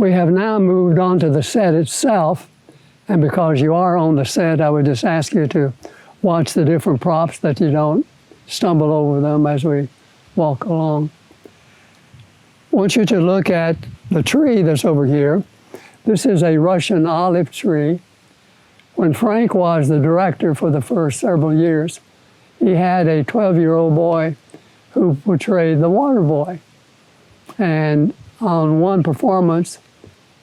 We have now moved on to the set itself, and because you are on the set, I would just ask you to watch the different props that you don't stumble over them as we walk along. I want you to look at the tree that's over here. This is a Russian olive tree. When Frank was the director for the first several years, he had a 12-year-old boy who portrayed the water boy. And on one performance,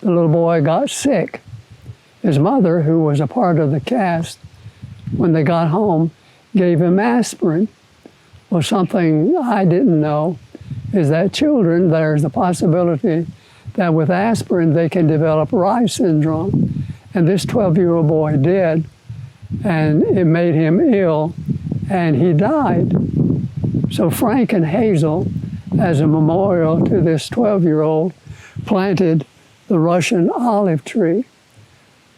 the little boy got sick. His mother, who was a part of the cast, when they got home, gave him aspirin. Well, something I didn't know is that children, there's the possibility that with aspirin they can develop Rye syndrome. And this 12-year-old boy did, and it made him ill, and he died. So Frank and Hazel, as a memorial to this 12-year-old, planted the Russian olive tree.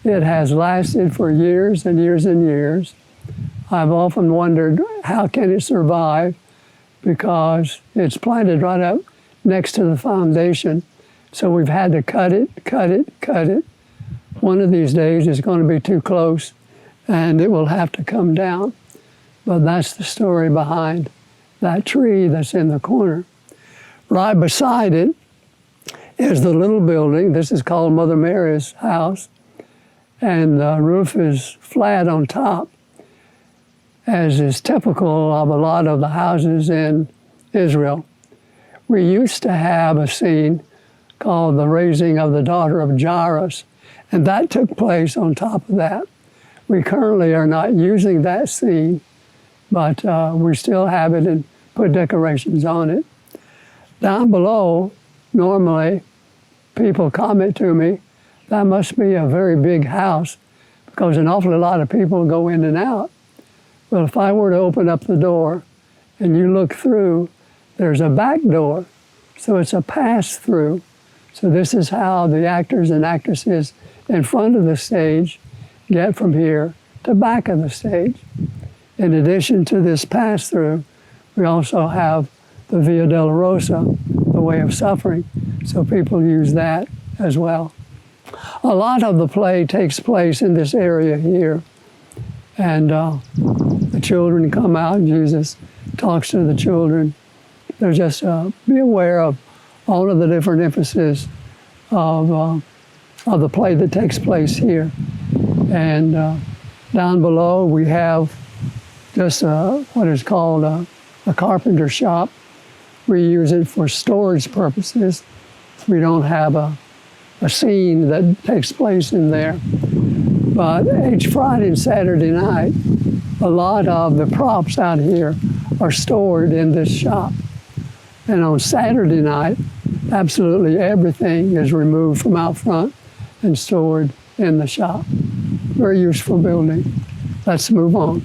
It has lasted for years and years and years. I've often wondered, how can it survive? Because it's planted right up next to the foundation. So we've had to cut it. One of these days it's going to be too close and it will have to come down. But that's the story behind that tree that's in the corner. Right beside it is the little building. This is called Mother Mary's house. And the roof is flat on top, as is typical of a lot of the houses in Israel. We used to have a scene called the raising of the daughter of Jairus, and that took place on top of that. We currently are not using that scene, but we still have it and put decorations on it. Down below, normally, people comment to me, that must be a very big house, because an awful lot of people go in and out. Well, if I were to open up the door and you look through, there's a back door. So it's a pass-through. So this is how the actors and actresses in front of the stage get from here to back of the stage. In addition to this pass-through, we also have the Via Dolorosa, the Way of Suffering. So people use that as well. A lot of the play takes place in this area here. And the children come out, and Jesus talks to the children. They're just be aware of all of the different emphasis of the play that takes place here. And down below we have just what is called a carpenter shop. We use it for storage purposes. We don't have a scene that takes place in there. But each Friday and Saturday night, a lot of the props out here are stored in this shop. And on Saturday night, absolutely everything is removed from out front and stored in the shop. Very useful building. Let's move on.